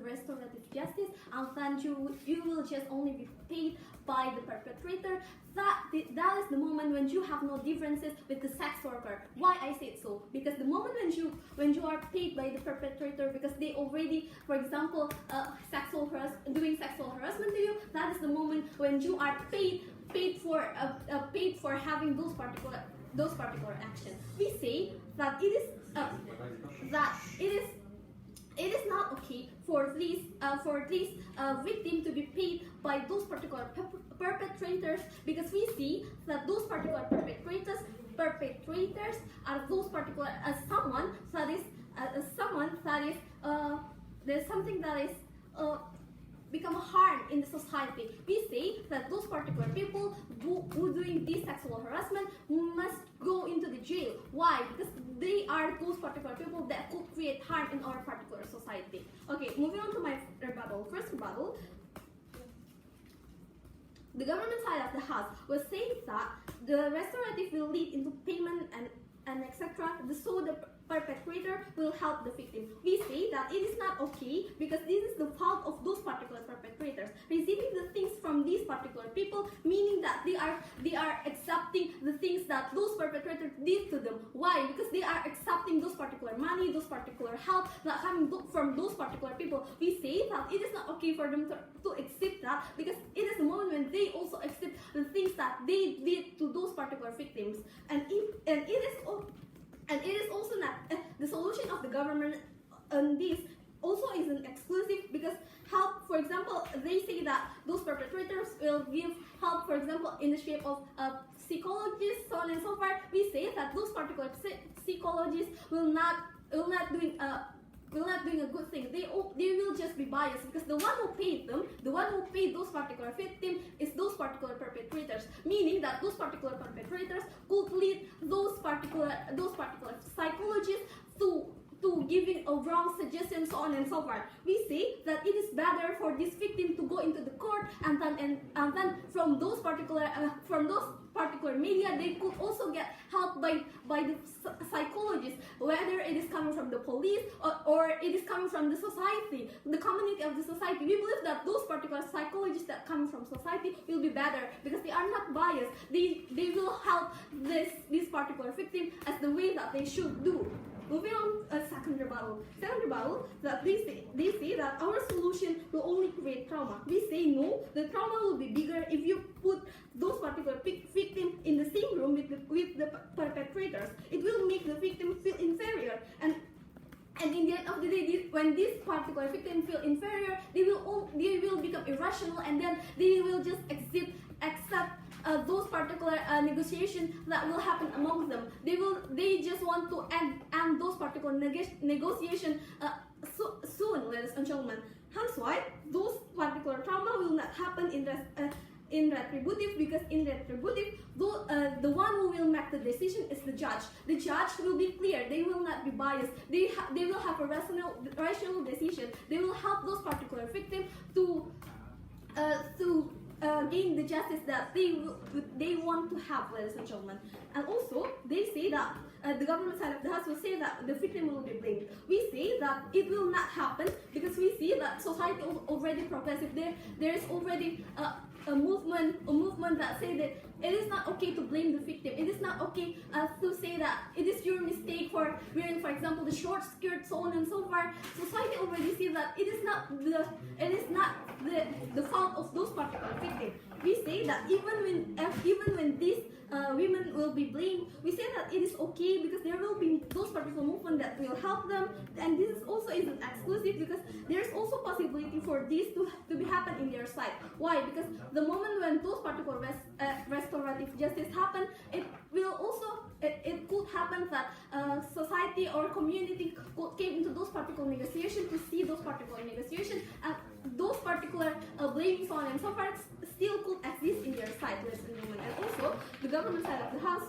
restorative justice, and then you will just only be paid by the perpetrator. That is the moment when you have no differences with the sex worker. Why I say so? Because the moment when you are paid by the perpetrator because they already, for example, doing sexual harassment to you, that is the moment when you are paid for having those particular actions. We say that it is not okay for this victim to be paid by those particular perpetrators, because we see that those particular perpetrators are those particular someone that is there's something that is become harm in the society. We say that those particular people who doing this sexual harassment must go into the jail. Why? Because they are those particular people that could create harm in our particular society. Okay, moving on to my rebuttal. First rebuttal. The government side of the house was saying that the restorative will lead into payment and etc. So the perpetrator will help the victim. We say that it is not okay because this is the fault of those particular perpetrators receiving the things from these particular people, meaning that they are accepting the things that those perpetrators did to them. Why? Because they are accepting those particular money, those particular help that coming from those particular people. We say that it is not okay for them to accept that, because it is the moment when they also accept the things that they did to those particular victims, and it is also not the solution of the government on this also isn't exclusive, because help, for example, they say that those perpetrators will give help, for example, in the shape of psychologists, so on and so forth. We say that those particular psychologists will not doing a good thing. They will just be biased, because the one who paid them, the one who paid those particular victims is those particular perpetrators, meaning that those particular perpetrators could lead those particular psychologists to giving a wrong suggestion, so on and so forth. We say that it is better for this victim to go into the court, and then from those particular media, they could also get help by the psychologists, whether it is coming from the police or it is coming from the society, the community of the society. We believe that those particular psychologists that come from society will be better, because they are not biased. They will help this particular victim as the way that they should do. Moving on, second rebuttal, that they say that our solution will only create trauma. We say no, the trauma will be bigger if you put those particular victims in the same room with the perpetrators. It will make the victim feel inferior, and in the end of the day, when this particular victim feel inferior, they will become irrational, and then they will just accept those particular negotiations that will happen among them. They just want to end those particular negotiations soon, ladies and gentlemen. Hence why those particular trauma will not happen in retributive, because in retributive, the one who will make the decision is the judge. The judge will be clear. They will not be biased. They will have a rational decision. They will help those particular victims to gain the justice that they want to have, ladies and gentlemen. And also, they say that the government side of the house will say that the victim will be blamed. We say that it will not happen, because we see that society is already progressive. There is already a movement that say that it is not okay to blame the victim. It is not okay to say that it is your mistake for wearing, for example, the short skirt, so on and so forth. Society already sees that it is not the fault of those particular victims. We say that even when these women will be blamed, we say that it is okay, because there will be those particular movement that will help them, and this also isn't exclusive, because there is also possibility for this to be happen in their side. Why? Because the moment when those particular restorative justice happen, it could happen that society or community could came into those particular negotiations to see those particular negotiations, and those particular blaming, so on and so forth, still could exist in their side, ladies and gentlemen. And also, the government side of the house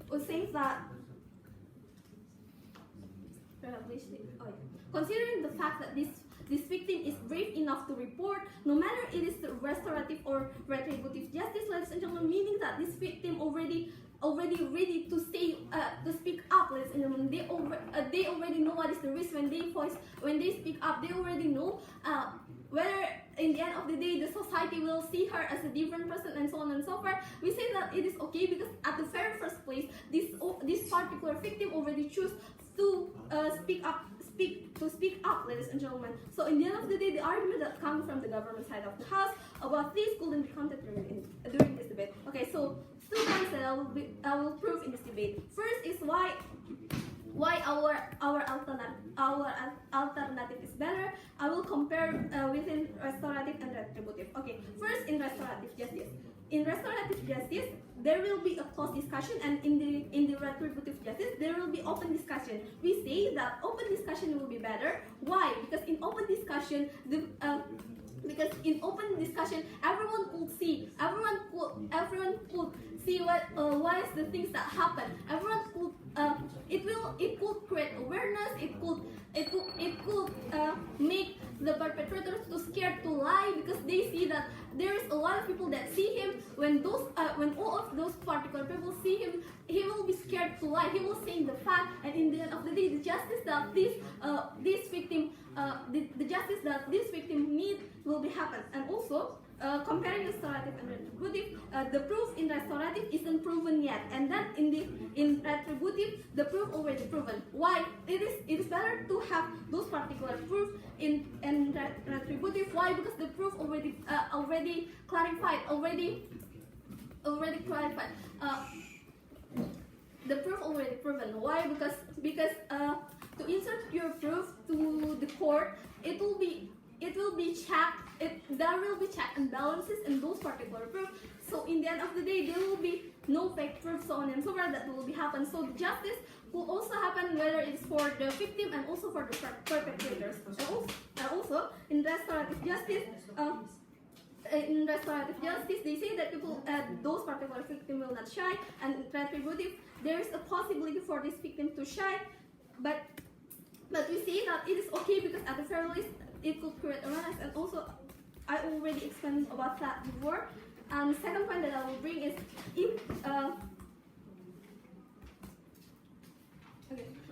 was saying that, considering the fact that this victim is brave enough to report, no matter it is the restorative or retributive justice, ladies and gentlemen, meaning that this victim already already ready to say to speak up, ladies and gentlemen. They already know what is the risk when they speak up. They already know whether in the end of the day the society will see her as a different person and so on and so forth. We say that it is okay because at the very first place, this particular victim already chose to speak up, ladies and gentlemen. So in the end of the day, the argument that comes from the government side of the house about this couldn't be counted during this debate. Okay, so 2 points that I will prove in this debate. First is why our alternative is better. I will compare within restorative and retributive. Okay, first in restorative justice. In restorative justice, there will be a closed discussion, and in the retributive justice, there will be open discussion. We say that open discussion will be better. Why? Because in open discussion, everyone could see what is the things that happen. Everyone could it could create awareness. It could make the perpetrators too scared to lie, because they see that there is a lot of people that see him. When all of those particular people see him, he will be scared to lie. He will say the fact, and in the end of the day, the justice that this victim need will be happen. And also, comparing restorative and retributive, the proof in restorative isn't proven yet, and then in retributive, the proof already proven. Why? It is better to have those particular proof in retributive. Why? Because the proof already clarified. The proof already proven. Why? Because to insert your proof to the court, it will be checked. There will be check and balances in those particular proofs. So in the end of the day, there will be no fake proof, so on and so forth, that will be happen. So the justice will also happen whether it's for the victim and also for the perpetrators. And also in restorative justice, they say that people, those particular victims will not shy, and in retributive, there is a possibility for this victim to shy, but we say that it is okay because at the very least it could create awareness. And also, I already explained about that before. And the second point that I will bring is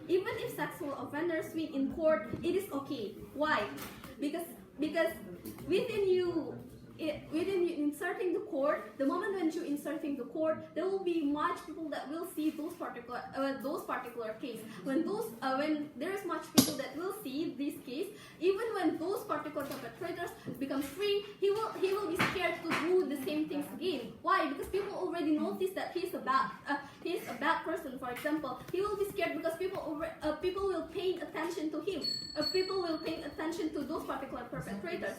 even if sexual offenders win in court, it is okay. Why? Because within you inserting the court, the moment when you inserting the court, there will be much people that will see those particular case. When there is much people that will see this case, even when those particular perpetrators become free, he will be scared to do the same things again. Why? Because people already notice that he's a bad person. For example, he will be scared because people will pay attention to him. People will pay attention to those particular perpetrators.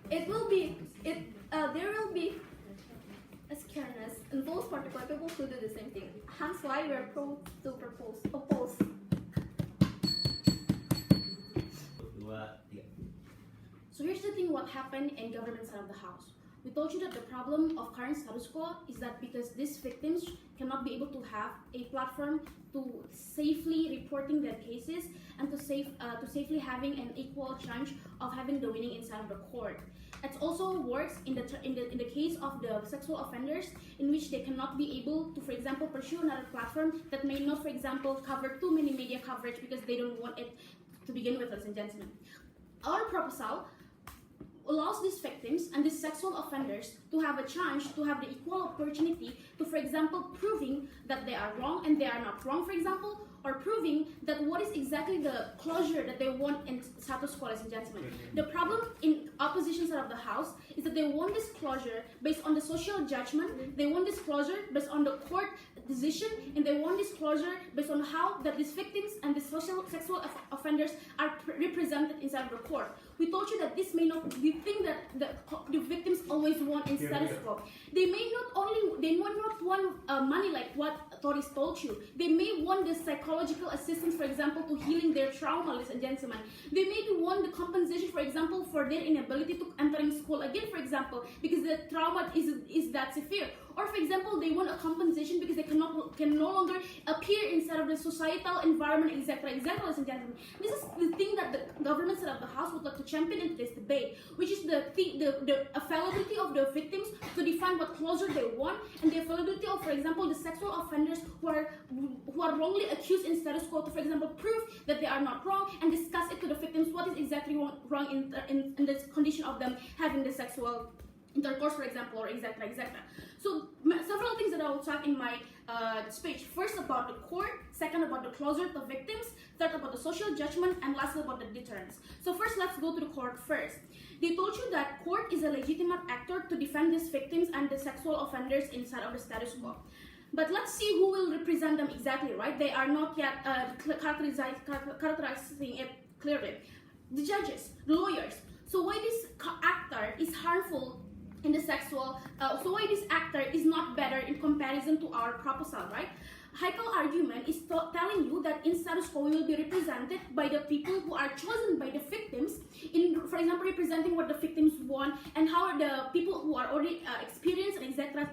There will be a scaredness, and those particular people to do the same thing. Hence why we are oppose. So here's the thing: what happened in government side of the house. We told you that the problem of current status quo is that because these victims cannot be able to have a platform to safely reporting their cases and to safely having an equal chance of having the winning inside of the court. It also works in the case of the sexual offenders, in which they cannot be able to, for example, pursue another platform that may not, for example, cover too many media coverage because they don't want it to begin with, ladies and gentlemen. Our proposal allows these victims and these sexual offenders to have a chance to have the equal opportunity to, for example, proving that they are wrong and they are not wrong, for example, or proving that what is exactly the closure that they want in status quo, ladies and gentlemen. The problem in opposition side of the house is that they want this closure based on the social judgment, they want this closure based on the court decision, and they want this closure based on how that these victims and the sexual offenders are represented inside of the court. We told you that this may not be the thing that the victims always want in status quo. They may not want money like what Tory told you. They may want the psychological assistance, for example, to healing their trauma, ladies and gentlemen. They maybe want the compensation, for example, for their inability to entering school again, for example, because the trauma is that severe. Or, for example, they want a compensation because they can no longer appear inside of the societal environment, etc., ladies and gentlemen. This is the thing that government side of the house would like to champion into this debate, which is the availability of the victims to define what closure they want, and the availability of, for example, the sexual offenders who are wrongly accused in status quo to, for example, prove that they are not wrong and discuss it to the victims what is exactly wrong in this condition of them having the sexual intercourse, for example, or etc. So several things that I will talk in my speech. First about the court, second about the closure to victims, third about the social judgment, and lastly about the deterrence. So first, let's go to the court first. They told you that court is a legitimate actor to defend these victims and the sexual offenders inside of the status quo. But let's see who will represent them exactly, right? They are not yet characterizing it clearly. The judges, the lawyers. So why this actor is harmful in the sexual, so why this actor is not better in comparison to our proposal, right? Haykal argument is telling you that in status quo we will be represented by the people who are chosen by the victims, in, for example, representing what the victims want and how the people who are already experienced, and etc.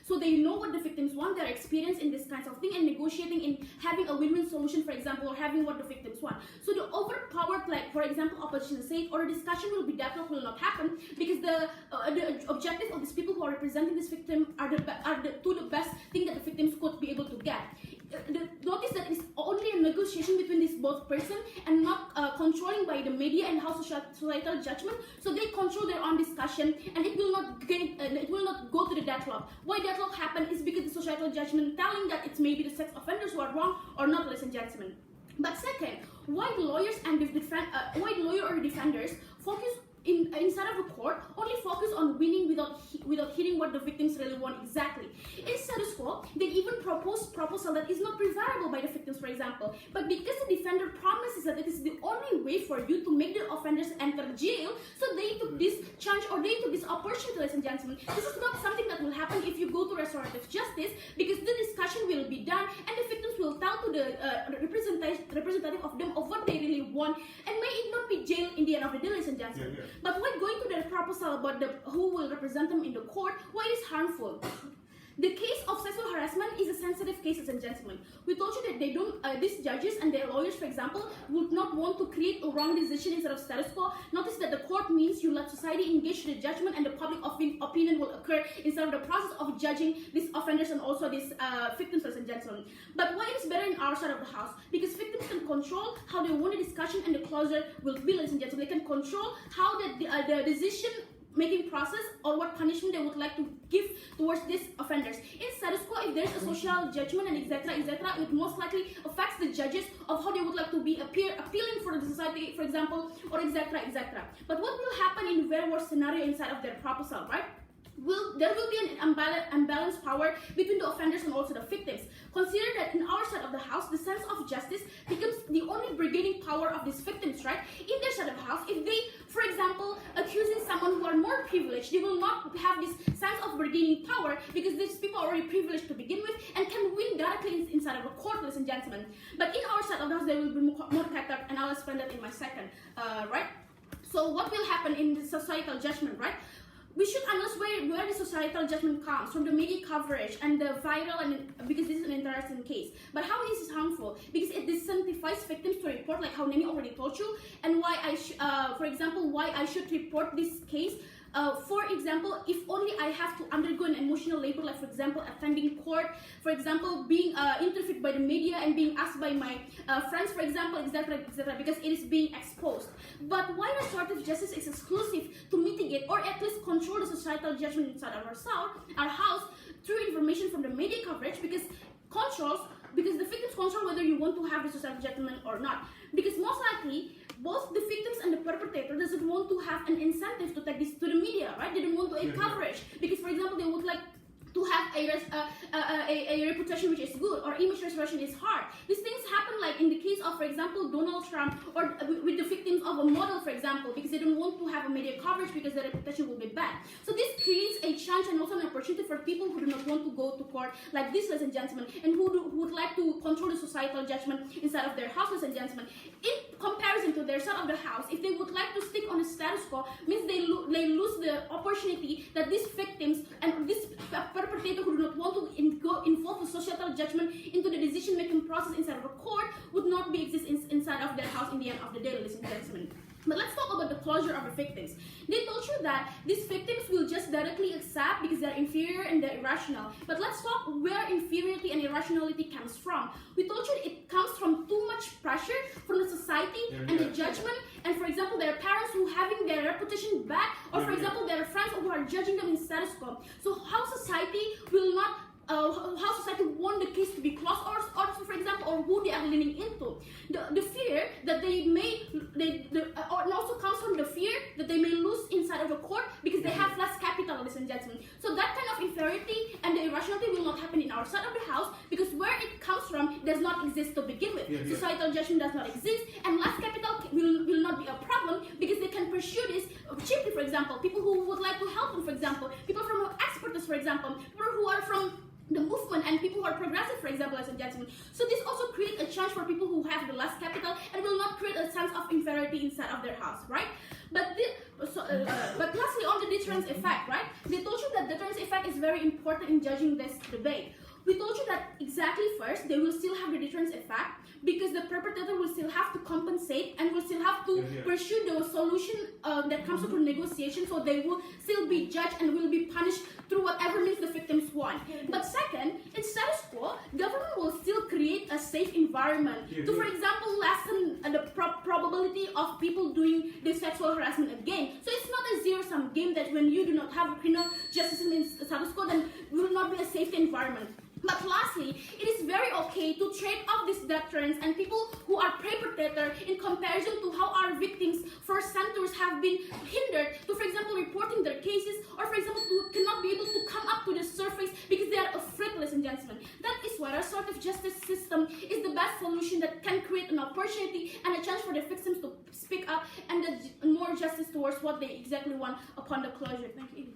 So they know what the victims want, they're experienced in this kinds of thing and negotiating in having a win-win solution, for example, or having what the victims want. So the overpowered, like for example, opposition side or a discussion will not happen because the objective of these people who are representing this victim are the best thing that the victims could be able to get. Notice that it's only a negotiation between these both person and not controlling by the media and how societal judgment. So they control their own discussion, and it will not go to the deadlock. Why deadlock happen is because the societal judgment telling that it's maybe the sex offenders who are wrong or not, ladies and gentlemen. But second, why the lawyers and why the lawyer or defenders focus inside of the court only focus on winning without hitting what the victims really want exactly. In status quo, they even propose proposal that is not preferable by the victims, for example. But because the defender promises that it is the only way for you to make the offenders enter jail, so they took this chance or they took this opportunity, ladies and gentlemen. This is not something that will happen if you go to restorative justice, because the discussion will be done and the victims will tell to the representative of them of what they really want, and may it not be jail in the end of the day, ladies and gentlemen. Yeah. But when going to the proposal about who will represent them in the court, why it is harmful? The case of sexual harassment is a sensitive case, ladies and gentlemen. We told you that they don't, these judges and their lawyers, for example, would not want to create a wrong decision instead of status quo. Notice that the court means you let society engage the judgment and the public opinion will occur instead of the process of judging these offenders and also these victims, ladies and gentlemen. But why it is better in our side of the house? Because victims can control how they want the discussion and the closure will be, ladies and gentlemen. They can control how the decision making process or what punishment they would like to give towards these offenders. In status quo, if there's a social judgment and etc., it most likely affects the judges of how they would like to be appealing for the society, for example, or etc. But what will happen in a very worst scenario inside of their proposal, right? There will be an unbalanced power between the offenders and also the victims. Consider that in our side of the house, the sense of justice becomes the only bargaining power of these victims, right? In their side of the house, if they, for example, accusing someone who are more privileged, they will not have this sense of bargaining power because these people are already privileged to begin with and can win directly inside of a court, ladies and gentlemen. But in our side of the house, there will be more catered, and I'll explain that in my second, right? So what will happen in the societal judgment, right? We should understand where the societal judgment comes from, the media coverage and the viral, and because this is an interesting case. But how is this harmful? Because it disincentivises victims to report, like how Neny already told you, and why for example, why I should report this case. For example, if only I have to undergo an emotional labor, like for example, attending court, for example, being interviewed by the media and being asked by my friends, for example, etc., because it is being exposed. But why restorative justice is exclusive to mitigate or at least control the societal judgment inside our house through information from the media coverage, because the victims control whether you want to have the societal judgment or not. Because most likely, both the victims and the perpetrator doesn't want to have an incentive to take this to the media, right? They don't want to coverage because, for example, they would like to have a reputation which is good, or image restoration is hard. These things happen like in the case of, for example, Donald Trump, or with the victims of a model, for example, because they don't want to have a media coverage because their reputation will be bad. So this creates a chance and also an opportunity for people who do not want to go to court like this, ladies and gentlemen, and who would like to control the societal judgment inside of their house, ladies and gentlemen. In comparison to their side of the house, if they would like to stick on a status quo, means they lose the opportunity that these victims and this perpetrator who do not want to involve the societal judgment into the decision-making process inside of a court would not be exist inside of their house in the end of the day, ladies and gentlemen. But let's talk about the closure of the victims. They told you that these victims will just directly accept because they're inferior and they're irrational. But let's talk where inferiority and irrationality comes from. We told you it comes from too much pressure from the society and the judgment. And for example, their parents who having their reputation back, or for example, their friends who are judging them in status quo. So how society will not how society want the case to be closed, or for example, or who they are leaning into. The fear that they may, or it also comes from the fear that they may lose inside of the court because they have less capital, ladies and gentlemen. So that kind of inferiority and the irrationality will not happen in our side of the house because where it comes from does not exist to begin with. Societal judgment does not exist, and less capital will not be a problem because they can pursue this cheaply. For example, people who would like to help them, for example, people from expertise, for example, people who are from the movement and people who are progressive, for example, ladies and gentlemen. So this also creates a chance for people who have the less capital and will not create a sense of inferiority inside of their house, right? But lastly, on the deterrence effect, right? They told you that deterrence effect is very important in judging this debate. We told you that exactly first, they will still have the deterrence effect because the perpetrator will still have to compensate and will still have to pursue the solution that comes through negotiation, so they will still be judged and will be punished through whatever means the victims want. But second, in status quo, government will still create a safe environment to, for example, lessen the probability of people doing this sexual harassment again. So it's not a zero-sum game that when you do not have criminal justice in status quo, then will not be a safety environment. But lastly, it is very okay to trade off these deterrents and people who are perpetrators in comparison to how our victims for centuries have been hindered to, for example, reporting their cases, or for example, to cannot be able to come up to the surface because they are afraid, ladies and gentlemen. That is why our sort of justice system is the best solution that can create an opportunity and a chance for the victims to speak up and more justice towards what they exactly want upon the closure. Thank you.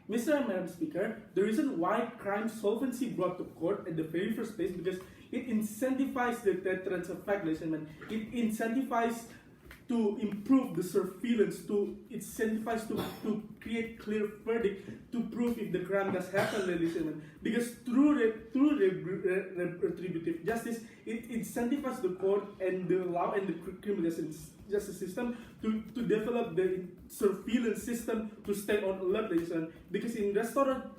Mr. and Madam Speaker, the reason why crime solvency brought to court at the very first place because it incentivizes the deterrence effect, ladies and gentlemen. It incentivizes to improve the surveillance, it incentivizes to create clear verdict to prove if the crime does happen, ladies and gentlemen. Because through retributive justice, it incentivizes the court and the law and the criminal justice system to develop the surveillance system to stay on alert, ladies and gentlemen.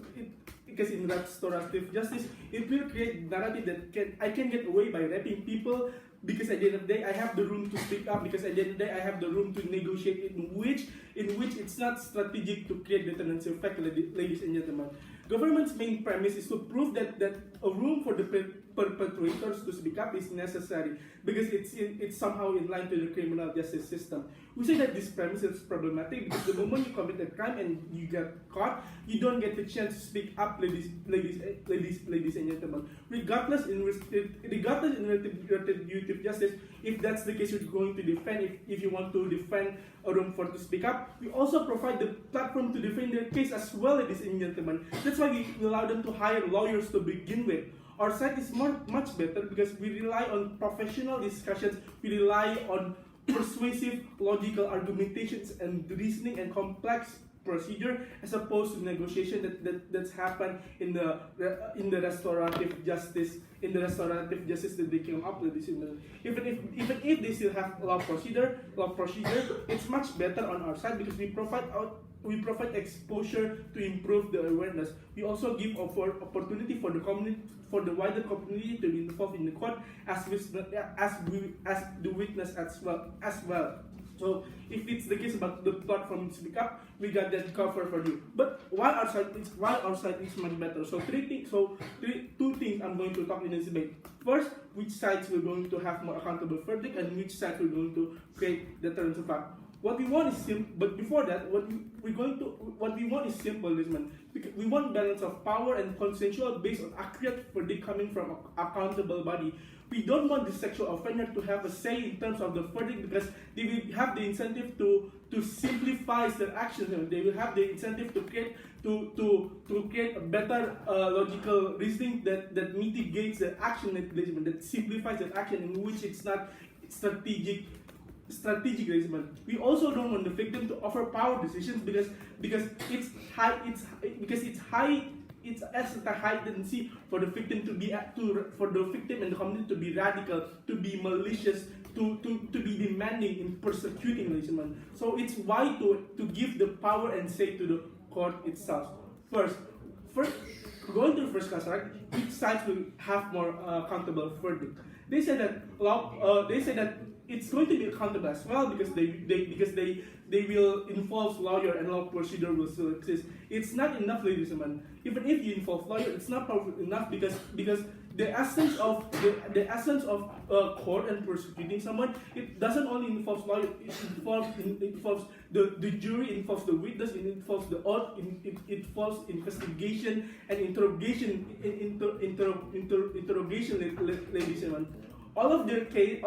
Because in restorative justice, it will create narrative that I can get away by raping people because at the end of the day I have the room to speak up, because at the end of the day I have the room to negotiate in which it's not strategic to create deterrence effect, ladies and gentlemen. Government's main premise is to prove that a room for the perpetrators to speak up is necessary because it's somehow in line to the criminal justice system. We say that this premise is problematic because the moment you commit a crime and you get caught, you don't get the chance to speak up, ladies and gentlemen. Regardless in retributive justice, if that's the case you're going to defend, if you want to defend a room for to speak up, we also provide the platform to defend their case as well, ladies and gentlemen. That's why we allow them to hire lawyers to begin with. Our side is much better because we rely on professional discussions, we rely on persuasive logical argumentations and reasoning and complex procedure as opposed to negotiation that's happened in the restorative justice that they came up with. Even if they still have law procedure, it's much better on our side because we provide exposure to improve the awareness. We also give opportunity for the community, for the wider community to be involved in the court as the witness as well. So if it's the case about the platform to speak up, we got that covered for you. But why our side is much better. So two things I'm going to talk in this debate. First, which sides we're going to have more accountable verdict and which side we're going to create deterrence effect. What we want is simple, but before that, what we want is simple, Lisman. We want balance of power and consensual based on accurate verdict coming from an accountable body. We don't want the sexual offender to have a say in terms of the verdict because they will have the incentive to simplify their actions. They will have the incentive to create a better logical reasoning that mitigates the action that simplifies the action in which it's not strategic strategic, ladies and gentlemen. We also don't want the victim to offer power decisions because it's as a high tendency for the victim to be for the victim and the community to be radical, to be malicious, to be demanding in persecuting, ladies and gentlemen. So it's why to give the power and say to the court itself. First, going to the first class, right? Each side will have more accountable verdict. They say that it's going to be accountable as well because they will involve lawyer and law procedure will still exist. It's not enough, ladies and gentlemen. Even if you involve lawyer, it's not powerful enough because the essence of court and prosecuting someone, it doesn't only involve lawyer. It involves the jury, it involves the witness, it involves the oath, it involves investigation and interrogation, interrogation, ladies and gentlemen. All of their case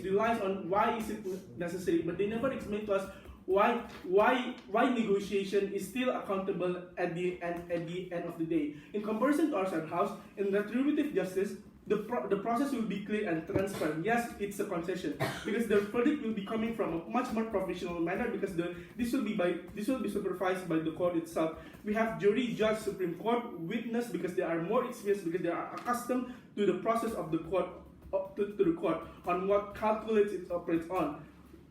relies on why is it necessary, but they never explain to us why negotiation is still accountable at the end of the day. In comparison to our side house, in retributive justice, the process will be clear and transparent. Yes, it's a concession because the verdict will be coming from a much more professional manner because this will be supervised by the court itself. We have jury, judge, Supreme Court, witness because they are more experienced because they are accustomed to the process of the court, to the court on what calculates it operates on.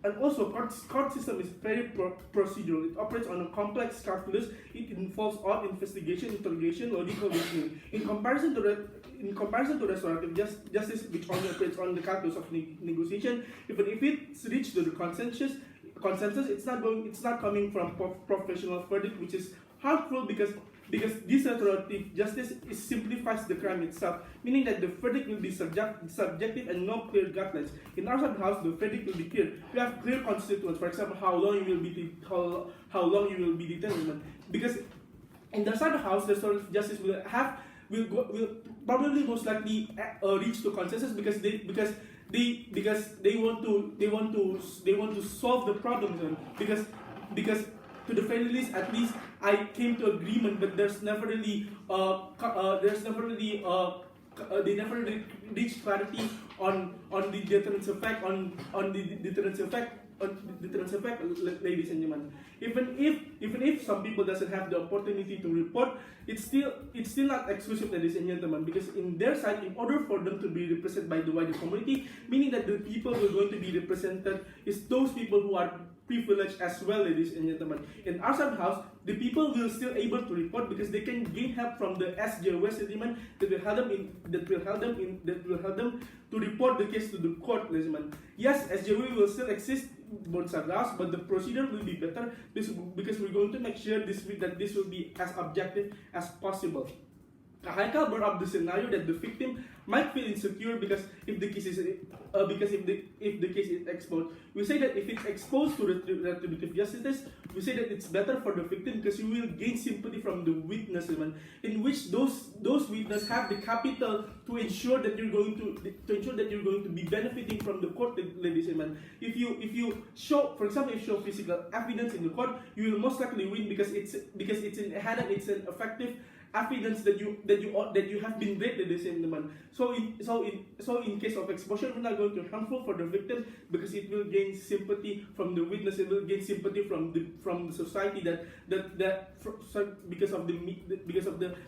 And also, court system is very procedural. It operates on a complex calculus. It involves all investigation, interrogation, logical reasoning. In comparison to restorative justice, which only operates on the calculus of negotiation, even if it's reached to the consensus, it's not coming from professional verdict, which is harmful because this restorative justice simplifies the crime itself, meaning that the verdict will be subjective and no clear guidelines. In our house, the verdict will be clear. We have clear constituents, for example, how long you will be detained. Because in the side house, the restorative justice will probably most likely reach to consensus because they want to solve the problem because to the very least, at least I came to agreement, but they never really reached clarity on the deterrence effect ladies and gentlemen. Even if some people doesn't have the opportunity to report, it's still not exclusive, ladies and gentlemen, because in their side, in order for them to be represented by the wider community, meaning that the people who are going to be represented is those people who are privileged as well, ladies and gentlemen. In our side house, the people will still able to report because they can gain help from the SJW settlement that will help them to report the case to the court, ladies and gentlemen. Yes, SJW will still exist both side house, but the procedure will be better because we're going to make sure that this will be as objective as possible. Haykal brought up the scenario that the victim might feel insecure because if the case is exposed. We say that if it's exposed to retributive justice, we say that it's better for the victim because you will gain sympathy from the witness, in which those witnesses have the capital to ensure that you're going to be benefiting from the court, ladies and gentlemen. If you show, for example, if you show physical evidence in the court, you will most likely win because it's an effective evidence that you have been raped, ladies and gentlemen. So in case of exposure, we're not going to harmful for the victim because it will gain sympathy from the witness. It will gain sympathy from the society because of the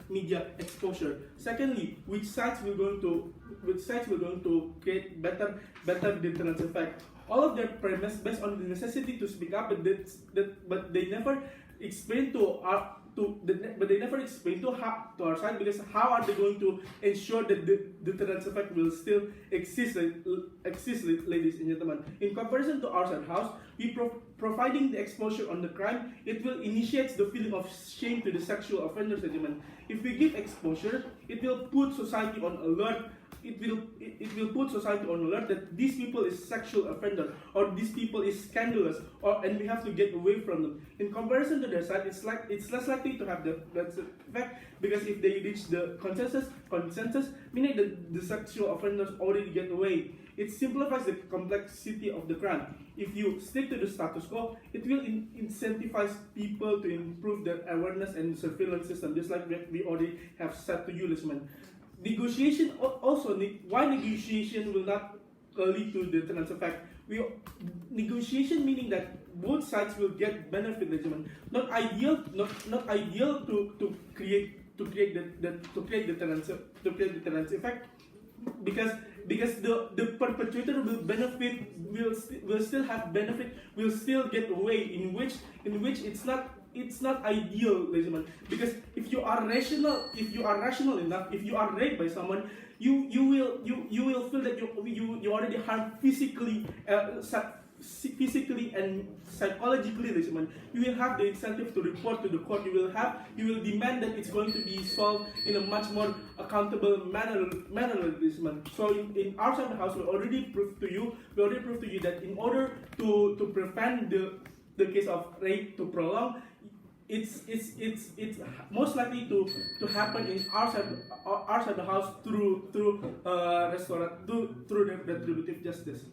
media exposure. Secondly, which sides we're going to create better deterrence effect. All of their premise based on the necessity to speak up, but they never explain to our. But they never explain to our side because how are they going to ensure that the deterrence effect will still exist, ladies and gentlemen. In comparison to our side house, we providing the exposure on the crime, it will initiate the feeling of shame to the sexual offenders, gentlemen. If we give exposure, it will put society on alert. It will put society on alert that these people is sexual offender or these people is scandalous and we have to get away from them. In comparison to their side, it's less likely to have that effect because if they reach the consensus, meaning that the sexual offenders already get away. It simplifies the complexity of the crime. If you stick to the status quo, it will incentivize people to improve their awareness and surveillance system, just like we already have said to you, listener. Negotiation also, why negotiation will not lead to the deterrence effect? negotiation meaning that both sides will get benefit, ladies and gentlemen. Not ideal to create the deterrence effect, because the perpetrator will benefit, will still have benefit, will still get away, in which it's not ideal, ladies and gentlemen. Because if you are rational enough, if you are raped by someone, you will feel that you already harmed physically and psychologically, ladies and gentlemen. You will have the incentive to report to the court. You will demand that it's going to be solved in a much more accountable manner, ladies and gentlemen. So in our side of the house, we already proved to you that in order to prevent the case of rape to prolong, it's most likely to happen in our side of the house through restorative justice.